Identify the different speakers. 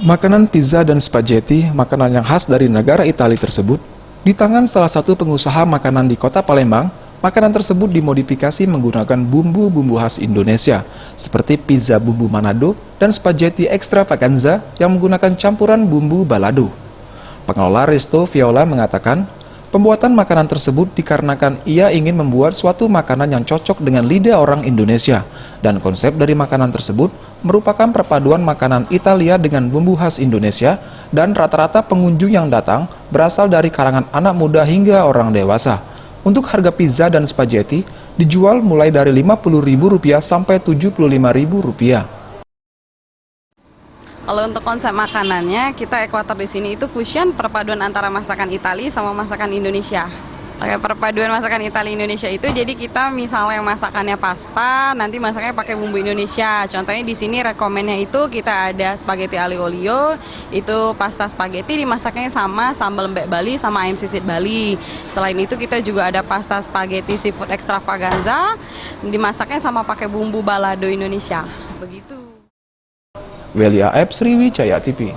Speaker 1: Makanan pizza dan spaghetti, makanan yang khas dari negara Italia tersebut, di tangan salah satu pengusaha makanan di kota Palembang, makanan tersebut dimodifikasi menggunakan bumbu-bumbu khas Indonesia, seperti pizza bumbu Manado dan spaghetti extravaganza yang menggunakan campuran bumbu balado. Pengelola Resto Viola mengatakan, pembuatan makanan tersebut dikarenakan ia ingin membuat suatu makanan yang cocok dengan lidah orang Indonesia, dan konsep dari makanan tersebut merupakan perpaduan makanan Italia dengan bumbu khas Indonesia, dan rata-rata pengunjung yang datang berasal dari kalangan anak muda hingga orang dewasa. Untuk harga pizza dan spaghetti dijual mulai dari Rp50.000 sampai Rp75.000.
Speaker 2: Kalau untuk konsep makanannya, kita Ekuator di sini itu fusion perpaduan antara masakan Italia sama masakan Indonesia. Kayak perpaduan masakan Italia Indonesia itu, jadi kita misalnya masakannya pasta, nanti masaknya pakai bumbu Indonesia. Contohnya di sini rekomennya itu kita ada spaghetti aglio olio, itu pasta spaghetti dimasaknya sama sambal lembek Bali sama ayam sisit Bali. Selain itu kita juga ada pasta spaghetti seafood extravaganza, dimasaknya sama pakai bumbu balado Indonesia. Begitu.
Speaker 1: Welia App, Sriwijaya TV.